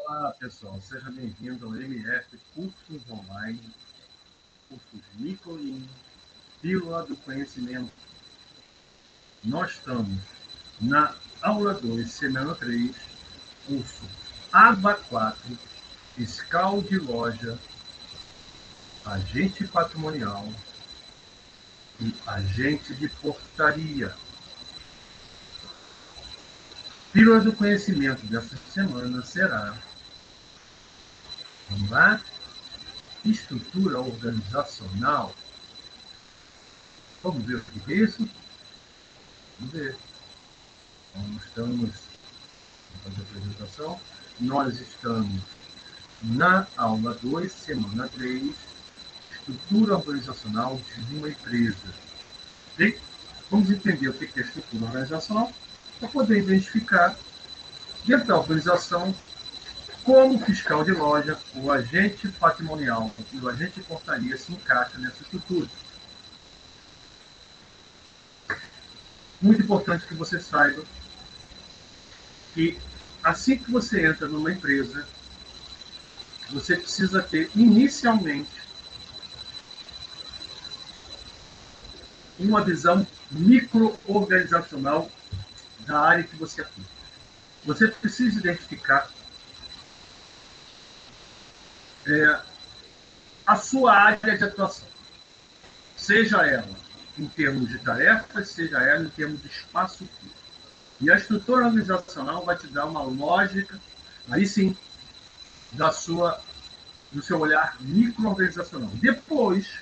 Olá, pessoal. Seja bem-vindo ao MF Cursos Online, cursos Microin, Pílula do Conhecimento. Nós estamos na aula 2, semana 3, curso ABA 4, Fiscal de Loja, Agente Patrimonial e Agente de Portaria. Pílula do Conhecimento dessa semana será, vamos lá, estrutura organizacional. Vamos ver o que é isso? Vamos ver. Então, estamos na apresentação. Nós estamos na aula 2, semana 3, estrutura organizacional de uma empresa. Okay? Vamos entender o que é estrutura organizacional para poder identificar, dentro da organização, como o fiscal de loja, o agente patrimonial e o agente de portaria se encaixam nessa estrutura. Muito importante que você saiba que assim que você entra numa empresa, você precisa ter inicialmente uma visão micro-organizacional da área que você atua. Você precisa identificar a sua área de atuação, seja ela em termos de tarefas, seja ela em termos de espaço físico. E a estrutura organizacional vai te dar uma lógica, aí sim, do seu olhar micro-organizacional. Depois,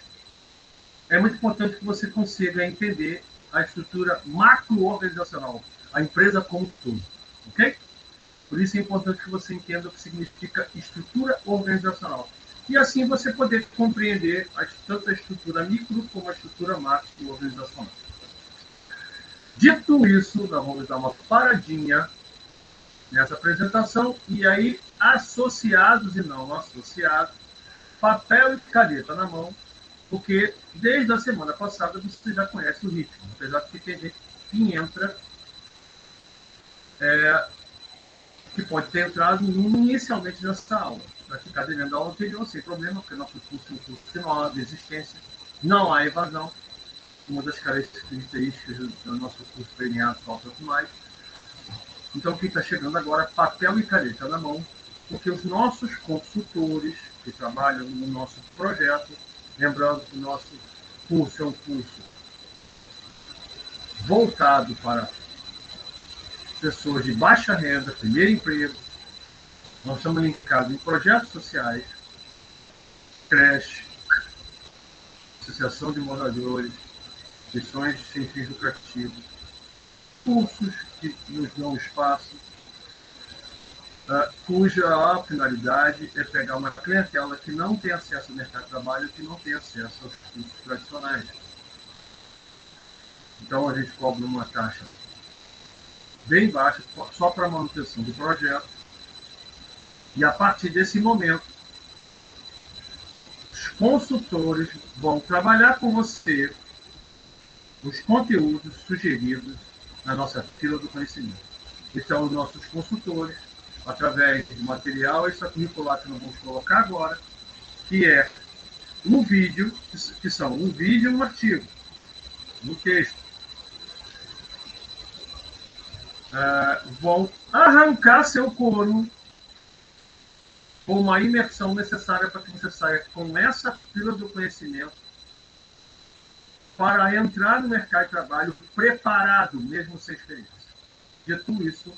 é muito importante que você consiga entender a estrutura macro-organizacional, a empresa como um todo. Ok? Por isso é importante que você entenda o que significa estrutura organizacional. E assim você poder compreender tanto a estrutura micro como a estrutura macro-organizacional. Dito isso, nós vamos dar uma paradinha nessa apresentação e aí, associados e não associados, papel e caneta na mão, porque desde a semana passada você já conhece o ritmo, apesar de que tem gente que entra, que pode ter entrado inicialmente nessa aula, para ficar devendo a aula anterior sem problema, porque nosso curso é um curso que não há desistência, não há evasão, uma das características do nosso curso premiado falta mais. Então, quem está chegando agora, papel e caneta na mão, porque os nossos consultores que trabalham no nosso projeto, lembrando que o nosso curso é um curso voltado para pessoas de baixa renda, primeiro emprego. Nós estamos linkados em projetos sociais, creche, associação de moradores, missões sem fins lucrativos, cursos que nos dão espaço, cuja a finalidade é pegar uma clientela que não tem acesso ao mercado de trabalho, que não tem acesso aos cursos tradicionais. Então, a gente cobra uma taxa bem baixa, só para a manutenção do projeto. E a partir desse momento, os consultores vão trabalhar com você os conteúdos sugeridos na nossa fila do conhecimento. Então, os nossos consultores, através de material extracurricular que nós vamos colocar agora, que é um vídeo, que são um vídeo e um artigo, um texto. Vão arrancar seu couro com uma imersão necessária para que você saia com essa fila do conhecimento para entrar no mercado de trabalho preparado, mesmo sem experiência. Dito isso,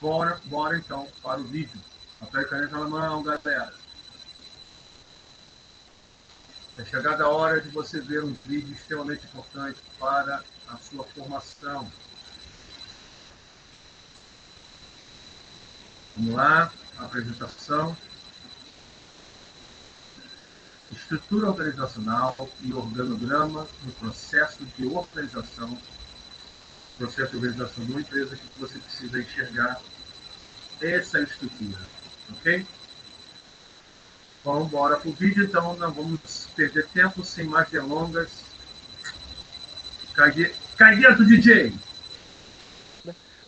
bora então para o vídeo. Papel e caneta na mão, galera. É chegada a hora de você ver um vídeo extremamente importante para a sua formação. Vamos lá, apresentação. Estrutura organizacional e organograma no processo de organização de uma empresa que você precisa enxergar essa estrutura, ok? Vamos embora para o vídeo, então não vamos perder tempo, sem mais delongas. Cai dentro, DJ!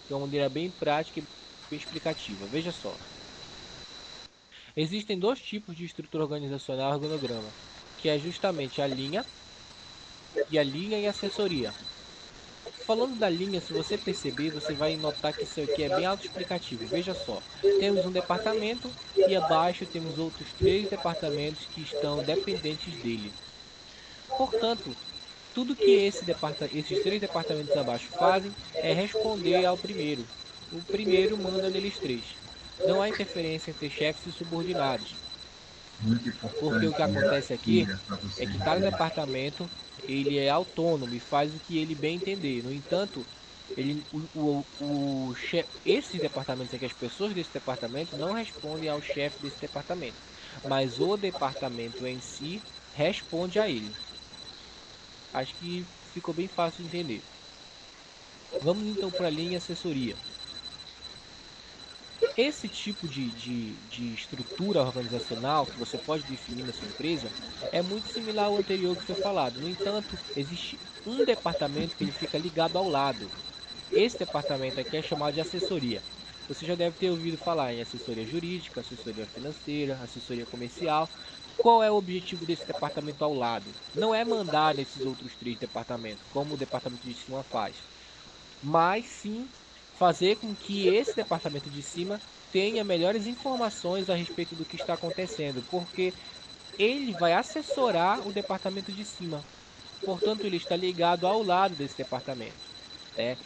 De uma maneira bem prática e bem explicativa. Veja só. Existem dois tipos de estrutura organizacional e organograma, que é justamente a linha e assessoria. Falando da linha, se você perceber, você vai notar que isso aqui é bem autoexplicativo. Veja só, temos um departamento e abaixo temos outros três departamentos que estão dependentes dele. Portanto, tudo que esses três departamentos abaixo fazem é responder ao primeiro. O primeiro manda neles três. Não há interferência entre chefes e subordinados. Muito Porque o que importante acontece aqui para é vocês que cada verem. departamento ele é autônomo e faz o que ele bem entender. No entanto, esses departamentos aqui, as pessoas desse departamento não respondem ao chefe desse departamento, mas o departamento em si responde a ele. Acho que ficou bem fácil de entender. Vamos então para a linha assessoria. Esse tipo de estrutura organizacional que você pode definir na sua empresa é muito similar ao anterior que foi falado. No entanto, existe um departamento que ele fica ligado ao lado. Esse departamento aqui é chamado de assessoria. Você já deve ter ouvido falar em assessoria jurídica, assessoria financeira, assessoria comercial. Qual é o objetivo desse departamento ao lado? Não é mandar nesses outros três departamentos, como o departamento de cima faz, mas sim fazer com que esse departamento de cima tenha melhores informações a respeito do que está acontecendo, porque ele vai assessorar o departamento de cima. Portanto, ele está ligado ao lado desse departamento.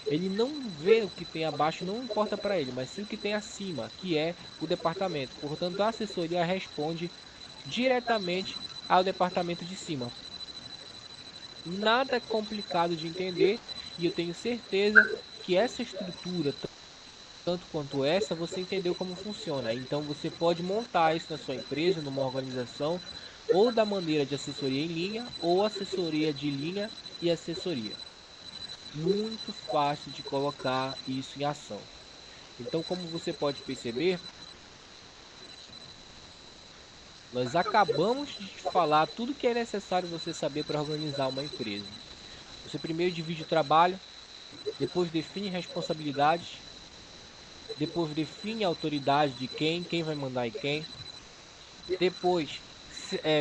Ele não vê o que tem abaixo, não importa para ele, mas sim o que tem acima, que é o departamento. Portanto, a assessoria responde diretamente ao departamento de cima. Nada complicado de entender e eu tenho certeza que essa estrutura, tanto quanto essa, você entendeu como funciona. Então você pode montar isso na sua empresa, numa organização, ou da maneira de assessoria em linha, ou assessoria de linha e assessoria. Muito fácil de colocar isso em ação. Então, como você pode perceber, nós acabamos de falar tudo que é necessário você saber para organizar uma empresa. Você primeiro divide o trabalho, depois define responsabilidades, depois define a autoridade de quem vai mandar em quem, depois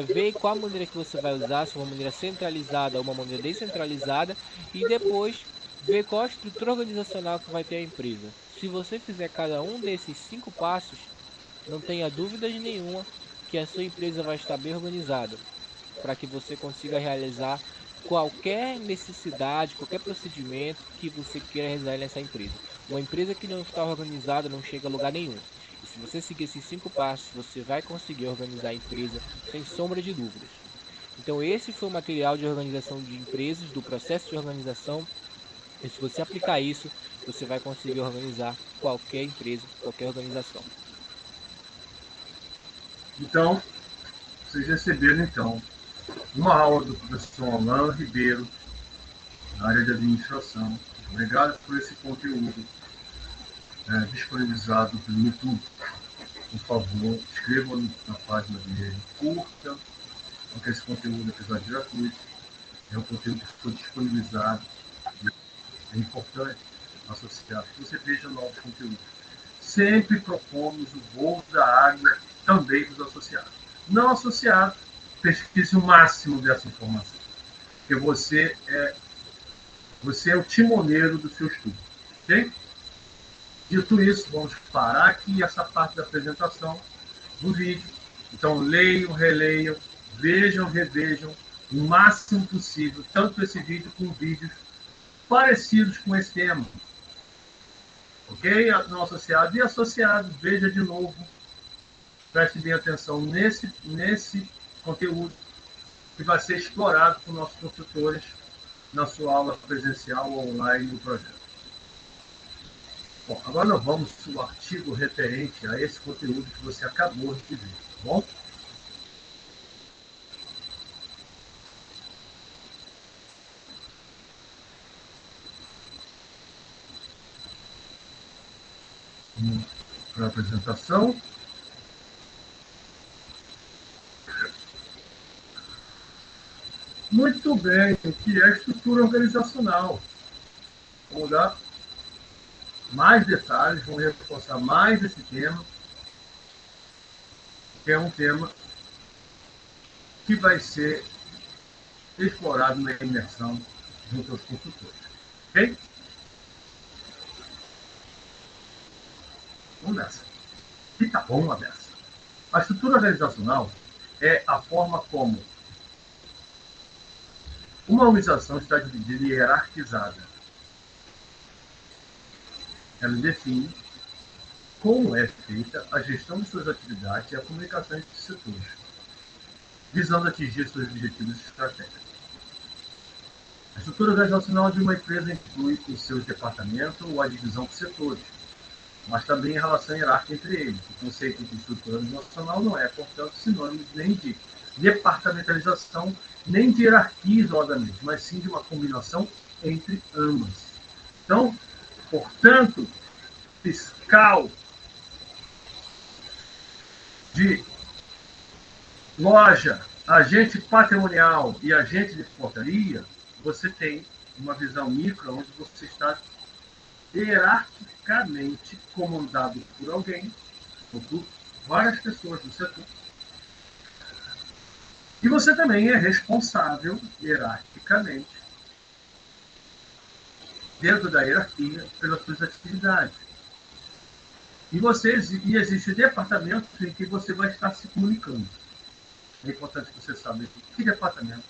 vê qual a maneira que você vai usar, se é uma maneira centralizada ou uma maneira descentralizada, e depois vê qual a estrutura organizacional que vai ter a empresa. Se você fizer cada um desses 5 passos, não tenha dúvidas nenhuma que a sua empresa vai estar bem organizada, para que você consiga realizar qualquer necessidade, qualquer procedimento que você queira realizar nessa empresa. Uma empresa que não está organizada não chega a lugar nenhum. E se você seguir esses 5 passos, você vai conseguir organizar a empresa sem sombra de dúvidas. Então esse foi o material de organização de empresas, do processo de organização. E se você aplicar isso, você vai conseguir organizar qualquer empresa, qualquer organização. Então, vocês receberam então uma aula do professor Orlando Ribeiro, na área de administração. Obrigado por esse conteúdo disponibilizado no YouTube. Por favor, inscrevam na página dele, curta, porque esse conteúdo é episódio gratuito, é um conteúdo que foi disponibilizado e é importante associar que você veja novos conteúdos. Sempre propomos o voo da águia também dos associados. Não associado, pesquise o máximo dessa informação, porque você é o timoneiro do seu estudo, ok? Dito isso, vamos parar aqui essa parte da apresentação do vídeo. Então, leiam, releiam, vejam, revejam o máximo possível, tanto esse vídeo como vídeos parecidos com esse tema. Ok? Não associado e associado, veja de novo, preste bem atenção nesse conteúdo que vai ser explorado por nossos consultores na sua aula presencial ou online do projeto. Bom, agora nós vamos ao artigo referente a esse conteúdo que você acabou de ver, tá bom? Para a apresentação. Muito bem, o que é estrutura organizacional? Vamos dar mais detalhes, vamos reforçar mais esse tema. que é um tema que vai ser explorado na imersão junto aos consultores. Ok? Vamos nessa. E tá bom uma dessa. A estrutura organizacional é a forma como uma organização está dividida e hierarquizada. Ela define como é feita a gestão de suas atividades e a comunicação entre os setores, visando atingir seus objetivos estratégicos. A estrutura organizacional de uma empresa inclui os seus departamentos ou a divisão por setores, mas também a relação hierárquica entre eles. O conceito de estrutura organizacional não é, portanto, sinônimo nem de departamentalização, nem de hierarquia isoladamente, mas sim de uma combinação entre ambas. Então, portanto, fiscal de loja, agente patrimonial e agente de portaria, você tem uma visão micro, onde você está hierarquicamente comandado por alguém, ou por várias pessoas do setor. E você também é responsável, hierarquicamente, dentro da hierarquia, pelas suas atividades. E existe departamentos em que você vai estar se comunicando. É importante que você saiba que departamento,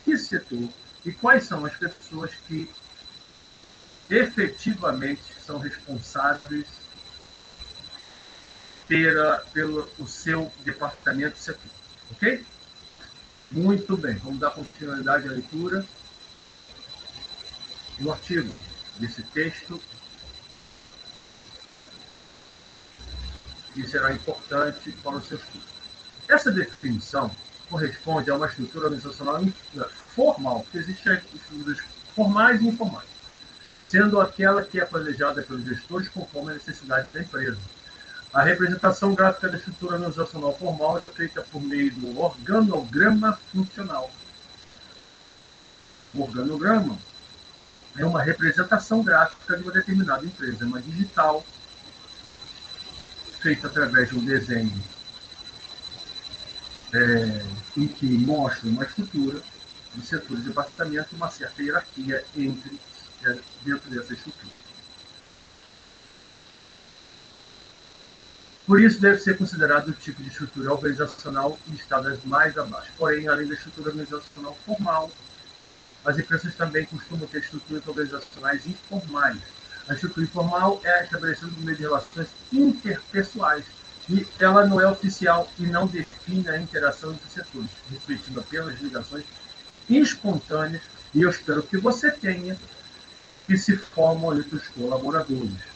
que setor e quais são as pessoas que efetivamente são responsáveis pelo seu departamento e setor. Ok? Muito bem, vamos dar continuidade à leitura do artigo desse texto, que será importante para o seu estudo. Essa definição corresponde a uma estrutura organizacional formal, porque existem estruturas formais e informais, sendo aquela que é planejada pelos gestores conforme a necessidade da empresa. A representação gráfica da estrutura organizacional formal é feita por meio do organograma funcional. O organograma é uma representação gráfica de uma determinada empresa, uma digital, feita através de um desenho em que mostra uma estrutura de setor de departamento e uma certa hierarquia dentro dessa estrutura. Por isso, deve ser considerado o tipo de estrutura organizacional listada mais abaixo. Porém, além da estrutura organizacional formal, as empresas também costumam ter estruturas organizacionais informais. A estrutura informal é estabelecida por meio de relações interpessoais, e ela não é oficial e não define a interação entre setores, refletindo apenas ligações espontâneas, e eu espero que você tenha, que se formam entre os colaboradores.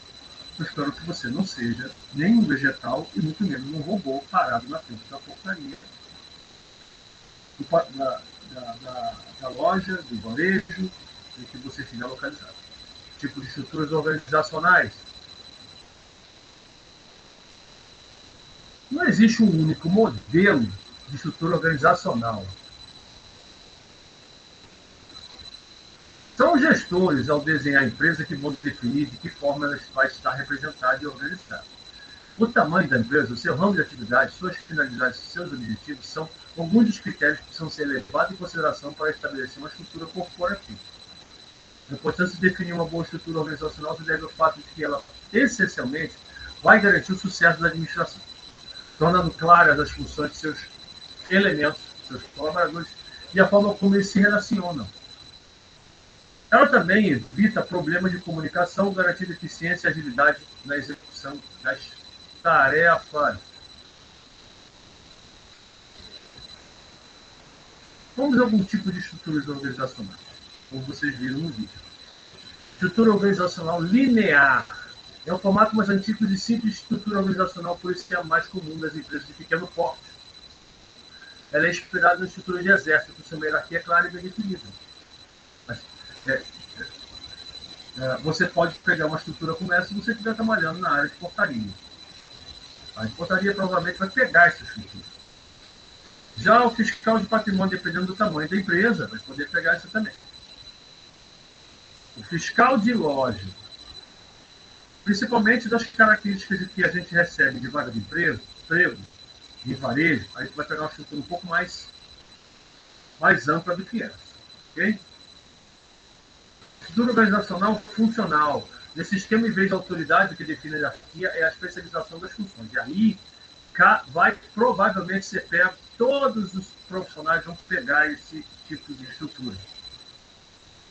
Eu espero que você não seja nem um vegetal e muito menos um robô parado na frente da portaria da loja, do varejo, em que você estiver localizado. Tipo de estruturas organizacionais. Não existe um único modelo de estrutura organizacional. São os gestores, ao desenhar a empresa, que vão definir de que forma ela vai estar representada e organizada. O tamanho da empresa, o seu ramo de atividade, suas finalidades e seus objetivos são alguns dos critérios que precisam ser levados em consideração para estabelecer uma estrutura corporativa. A importância de definir uma boa estrutura organizacional se deve ao fato de que ela, essencialmente, vai garantir o sucesso da administração, tornando claras as funções de seus elementos, seus colaboradores, e a forma como eles se relacionam. Ela também evita problemas de comunicação, garantindo eficiência e agilidade na execução das tarefas. Vamos a algum tipo de estruturas organizacionais, como vocês viram no vídeo. Estrutura organizacional linear é o formato mais antigo de simples estrutura organizacional, por isso que é a mais comum das empresas de pequeno porte. Ela é inspirada na estrutura de exército, com sua hierarquia clara e bem definida. Você pode pegar uma estrutura como essa se você estiver trabalhando na área de portaria. A área de portaria provavelmente vai pegar essa estrutura. Já o fiscal de patrimônio, dependendo do tamanho da empresa, vai poder pegar isso também. O fiscal de loja, principalmente das características que a gente recebe de vaga de emprego, em varejo, a gente vai pegar uma estrutura um pouco mais ampla do que essa. Ok? Estrutura organizacional funcional. Nesse esquema, em vez de autoridade que define a hierarquia, é a especialização das funções. E aí vai provavelmente ser pego, todos os profissionais vão pegar esse tipo de estrutura.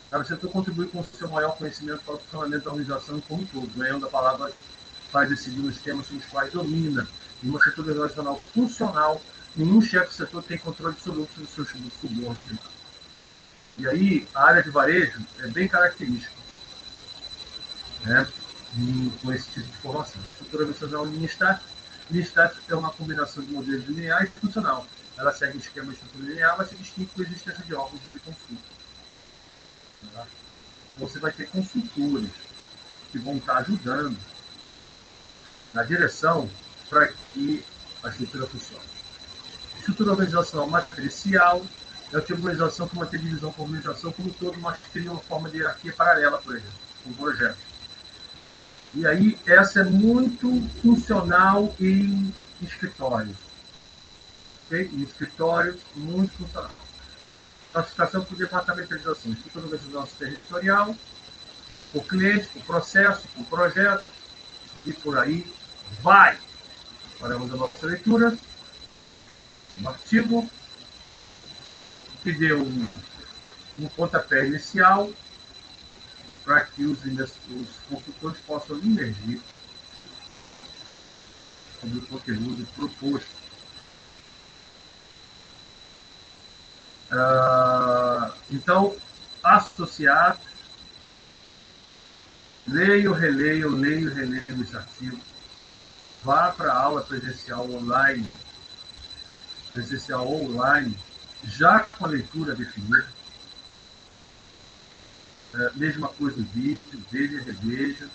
Para você contribuir com o seu maior conhecimento para o funcionamento da organização como um todo. Ganhando a palavra faz decidir nos temas nos quais domina. Em uma estrutura organizacional funcional, nenhum chefe do setor tem controle absoluto sobre os seus subordinados. E aí, a área de varejo é bem característica, né, com esse tipo de formação. Estrutura organizacional Lean Startup é uma combinação de modelos linear e funcional. Ela segue o esquema de estrutura linear, mas se distingue com a existência de órgãos de consulta. Tá? Você vai ter consultores que vão estar ajudando na direção para que a estrutura funcione. Estrutura organizacional matricial é uma organização que mantém divisão por organização como um todo, mas cria uma forma de hierarquia paralela, por exemplo, um projeto. E aí, essa é muito funcional em escritórios. Okay? Em escritórios, muito funcional. Classificação por departamentalização. Estrutura organizacional territorial, o cliente, o processo, o projeto, e por aí vai. Paramos a nossa leitura. Um artigo que deu um pontapé inicial para que os consultores possam emergir sobre o conteúdo proposto. Então, associado, leio, releio esse artigo, vá para a aula presencial online, já com a leitura definida. Mesma coisa o vídeo, veja e reveja,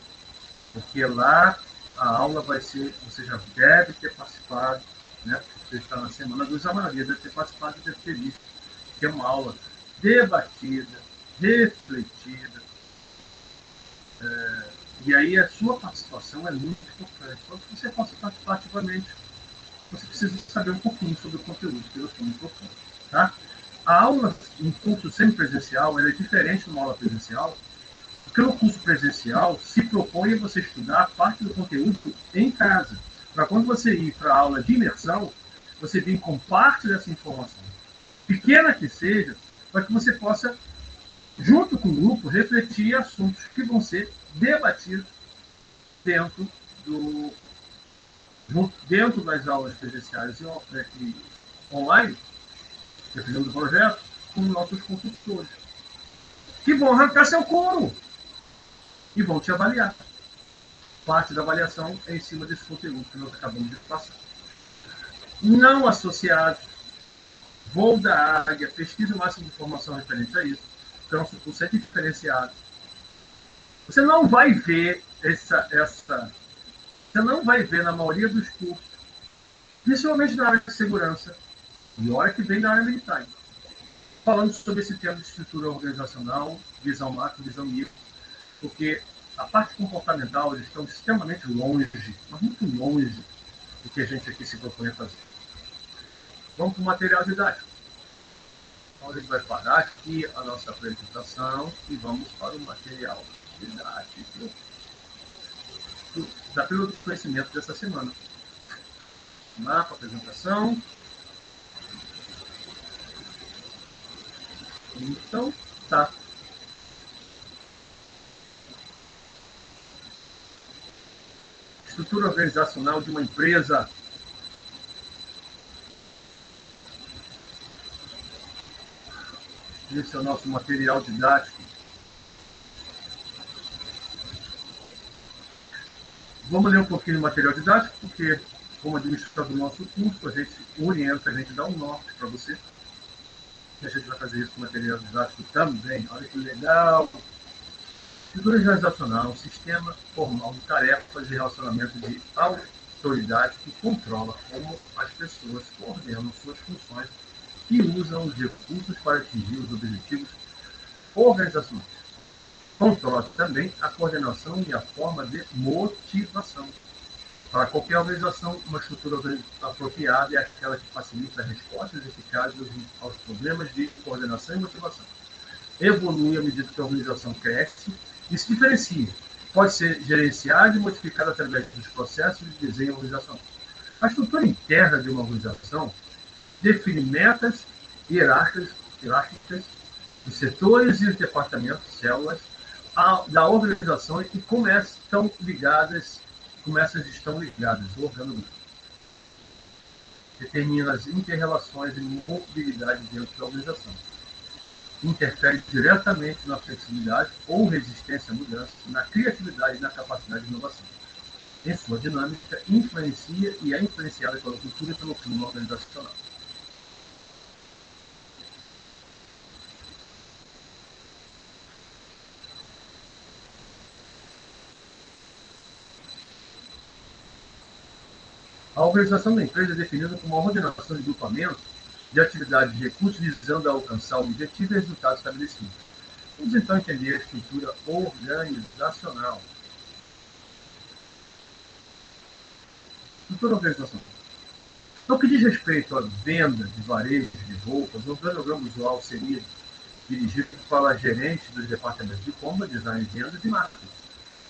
porque lá a aula vai ser, você já deve ter participado, né? Você está na semana dos Amaria, deve ter participado e deve ter visto, que é uma aula debatida, refletida, e aí a sua participação é muito importante. Para que você possa participar ativamente, você precisa saber um pouquinho sobre o conteúdo, que eu sou muito profundo. Tá? A aula em curso semipresencial é diferente de uma aula presencial, porque no curso presencial se propõe a você estudar parte do conteúdo em casa. Para quando você ir para a aula de imersão, você vir com parte dessa informação, pequena que seja, para que você possa, junto com o grupo, refletir assuntos que vão ser debatidos dentro das aulas presenciais e online, dependendo do projeto, com nossos consultores, que vão arrancar seu couro e vão te avaliar. Parte da avaliação é em cima desse conteúdo que nós acabamos de passar. Não associado, voo da águia, pesquisa o máximo de informação referente a isso, porque o nosso curso é diferenciado. Você não vai ver você não vai ver na maioria dos cursos, principalmente na área de segurança, e hora que vem da área militar, falando sobre esse tema de estrutura organizacional, visão macro, visão micro, porque a parte comportamental eles estão extremamente longe, mas muito longe do que a gente aqui se propõe a fazer. Vamos para o material didático. Então a gente vai parar aqui a nossa apresentação e vamos para o material didático da pílula do conhecimento dessa semana. Mapa, apresentação. Então, tá. Estrutura organizacional de uma empresa. Esse é o nosso material didático. Vamos ler um pouquinho do material didático, porque, como administrador do nosso curso, a gente orienta, a gente dá um norte para você. E a gente vai fazer isso com o material didático também. Olha que legal! Estrutura organizacional, sistema formal de tarefas e relacionamento de autoridade que controla como as pessoas coordenam suas funções e usam os recursos para atingir os objetivos organizacionais. Controla também a coordenação e a forma de motivação. Para qualquer organização, uma estrutura apropriada é aquela que facilita respostas eficazes aos problemas de coordenação e motivação. Evolui à medida que a organização cresce e se diferencia. Pode ser gerenciada e modificada através dos processos de desenho organizacional. A estrutura interna de uma organização define metas hierárquicas dos setores e os departamentos, células, da organização e como essas estão ligadas, o organograma. Determina as inter-relações e mobilidade dentro da organização. Interfere diretamente na flexibilidade ou resistência à mudança, na criatividade e na capacidade de inovação. Em sua dinâmica, influencia e é influenciada pela cultura e pelo clima organizacional. A organização da empresa é definida como uma ordenação de grupamentos de atividades e recursos visando a alcançar o objetivo e resultado estabelecido. Vamos então entender a estrutura organizacional. Estrutura organizacional. No que diz respeito à venda de varejo de roupas, o organograma usual seria dirigido para gerentes dos departamentos de compra, design, vendas e marketing,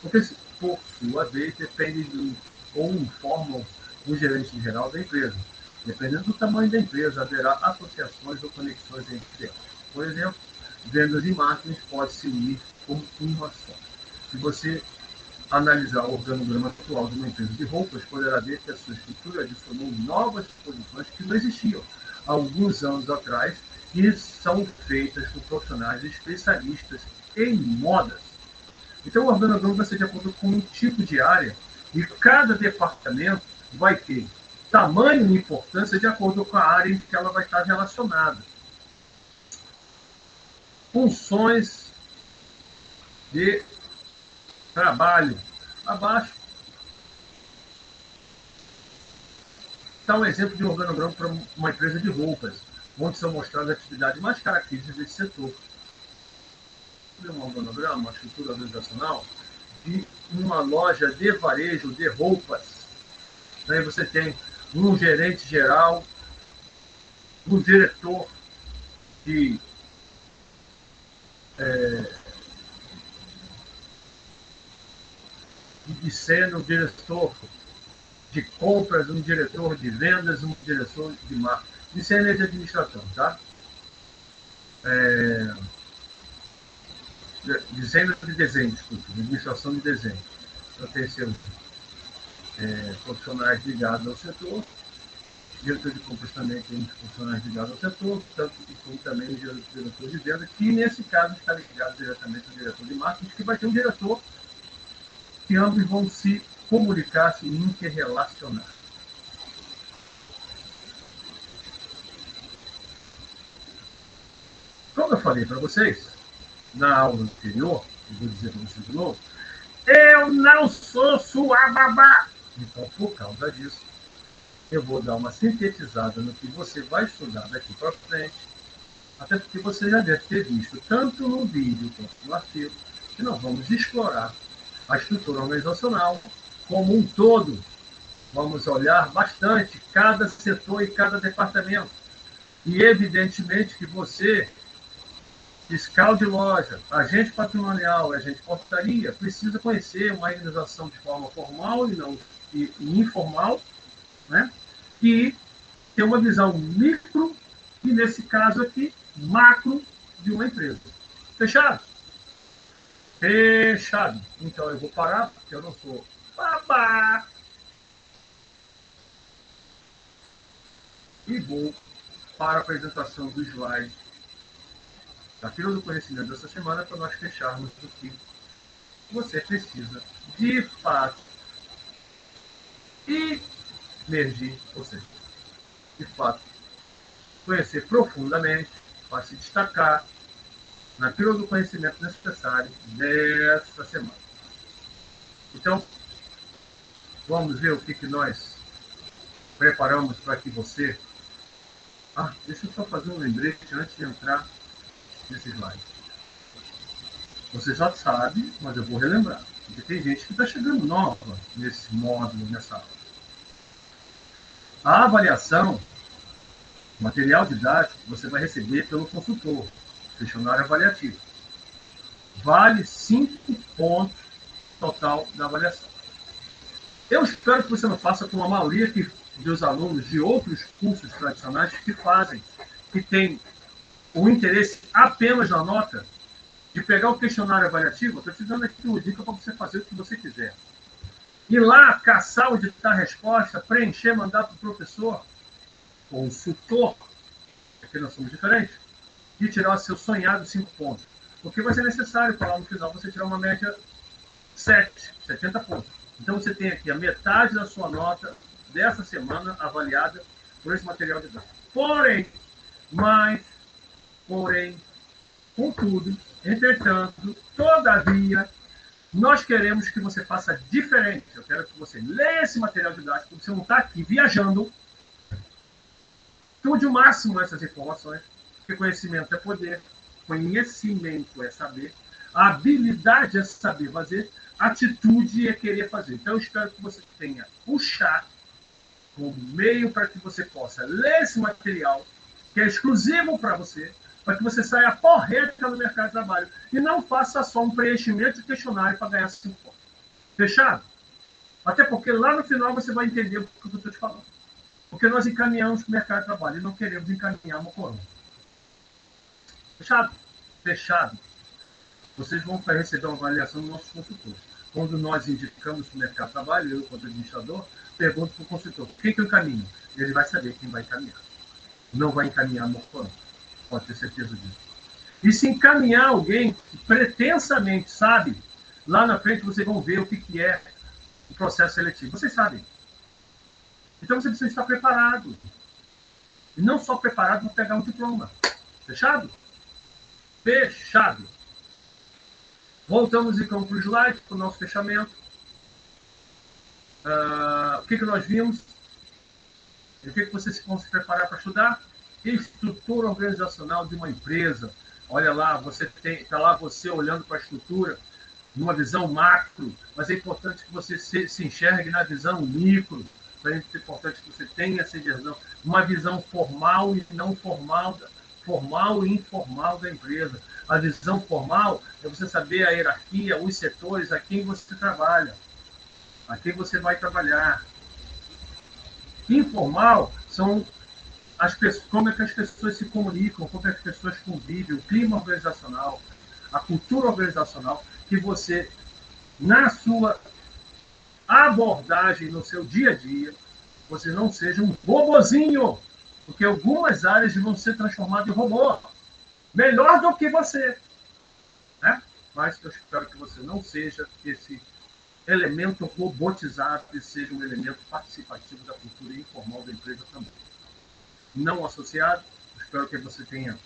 porque, por sua vez, dependem ou informam o gerente geral da empresa. Dependendo do tamanho da empresa, haverá associações ou conexões entre elas. Por exemplo, vendas e marketing podem se unir como uma só. Se você analisar o organograma atual de uma empresa de roupas, poderá ver que a sua estrutura adicionou novas posições que não existiam há alguns anos atrás e são feitas por profissionais especialistas em modas. Então, o organograma vai ser de acordo com um tipo de área e cada departamento vai ter tamanho e importância de acordo com a área em que ela vai estar relacionada. Funções de trabalho. Abaixo está um exemplo de um organograma para uma empresa de roupas, onde são mostradas as atividades mais características desse setor. Um organograma, uma estrutura organizacional de uma loja de varejo de roupas. Aí você tem um gerente geral, um diretor de cena, um diretor de compras, um diretor de vendas, um diretor de marketing. De cena é de administração, tá? Desenho de desenho, desculpa, de administração de desenho. Então, tem seus profissionais ligados ao setor, diretor de compras também tem profissionais ligados ao setor, tanto como também o diretor de venda, que nesse caso está ligado diretamente ao diretor de marketing, que vai ter um diretor que ambos vão se comunicar, se interrelacionar. Como eu falei para vocês, na aula anterior, eu vou dizer para vocês de novo, eu não sou sua babá. Então, por causa disso, eu vou dar uma sintetizada no que você vai estudar daqui para frente, até porque você já deve ter visto, tanto no vídeo quanto no artigo, que nós vamos explorar a estrutura organizacional como um todo. Vamos olhar bastante cada setor e cada departamento. E, evidentemente, que você, fiscal de loja, agente patrimonial, agente portaria, precisa conhecer uma organização de forma formal e informal, né? E ter uma visão micro e, nesse caso aqui, macro de uma empresa. Fechado? Fechado. Então eu vou parar, porque eu não sou babá. E vou para a apresentação do slide da Fila do Conhecimento dessa semana para nós fecharmos o que você precisa, de fato, emergir, ou seja, de fato, conhecer profundamente, para se destacar na Fila do Conhecimento necessário dessa semana. Então, vamos ver o que nós preparamos para que você... deixa eu só fazer um lembrete antes de entrar nesse slide. Você já sabe, mas eu vou relembrar. Porque tem gente que está chegando nova nesse módulo, nessa aula. A avaliação, material didático, você vai receber pelo consultor, questionário avaliativo. Vale 5 pontos total da avaliação. Eu espero que você não faça como a maioria dos alunos de outros cursos tradicionais que fazem, que tem o interesse apenas na nota, de pegar o questionário avaliativo. Estou te dando aqui uma dica para você fazer o que você quiser. Ir lá, caçar onde está a resposta, preencher, mandar para o professor, consultor, porque nós somos diferentes, e tirar o seu sonhado 5 pontos. Porque vai ser necessário para lá no final você tirar uma média 70 pontos. Então você tem aqui a metade da sua nota dessa semana avaliada por esse material didático. Porém, contudo, entretanto, todavia, nós queremos que você faça diferente. Eu quero que você leia esse material didático, você não está aqui viajando. Estude o máximo essas informações, porque conhecimento é poder, conhecimento é saber, a habilidade é saber fazer, atitude é querer fazer. Então, eu espero que você tenha o chat como meio para que você possa ler esse material, que é exclusivo para você, para que você saia porreta no mercado de trabalho e não faça só um preenchimento de questionário para ganhar 5 pontos. Fechado? Até porque lá no final você vai entender o que eu estou te falando. Porque nós encaminhamos para o mercado de trabalho e não queremos encaminhar uma corona. Fechado? Fechado. Vocês vão receber uma avaliação do nosso consultor. Quando nós indicamos para o mercado de trabalho, eu, como administrador, pergunto para o consultor, quem que eu encaminho? Ele vai saber quem vai encaminhar. Não vai encaminhar uma corona. Pode ter certeza disso. E se encaminhar alguém que pretensamente sabe, lá na frente vocês vão ver o que é o processo seletivo. Vocês sabem. Então você precisa estar preparado. E não só preparado para pegar um diploma. Fechado? Fechado. Voltamos então para o slide, para o nosso fechamento. O que nós vimos? O que vocês vão se preparar para estudar? Estrutura organizacional de uma empresa. Olha lá, está lá você olhando para a estrutura numa visão macro, mas é importante que você se enxergue na visão micro. É importante que você tenha essa visão, uma visão formal e não formal, formal e informal da empresa. A visão formal é você saber a hierarquia, os setores, a quem você trabalha, a quem você vai trabalhar. Informal são as pessoas, como é que as pessoas se comunicam, como é que as pessoas convivem, o clima organizacional, a cultura organizacional, que você, na sua abordagem, no seu dia a dia, você não seja um robozinho, porque algumas áreas vão ser transformadas em robô, melhor do que você. Né? Mas eu espero que você não seja esse elemento robotizado e seja um elemento participativo da cultura informal da empresa também. Não associado, espero que você tenha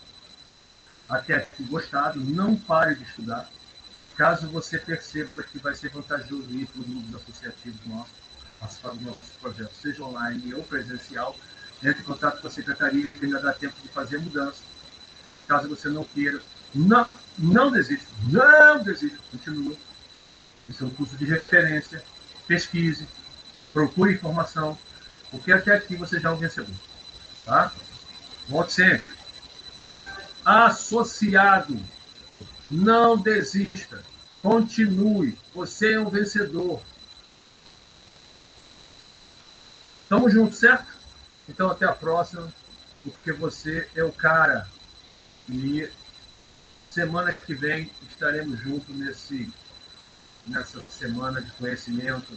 até aqui gostado, não pare de estudar. Caso você perceba que vai ser vantajoso ir para os grupos associativos nossos, participar dos nossos projetos, seja online ou presencial, entre em contato com a secretaria, que ainda dá tempo de fazer mudança. Caso você não queira, não desista, continue. Isso é um curso de referência, pesquise, procure informação, porque até aqui você já é um vencedor. Tá? Volte sempre. Associado. Não desista. Continue. Você é um vencedor. Tamo junto, certo? Então até a próxima, porque você é o cara. E semana que vem estaremos juntos nessa semana de conhecimento.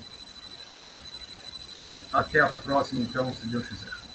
Até a próxima, então, se Deus quiser.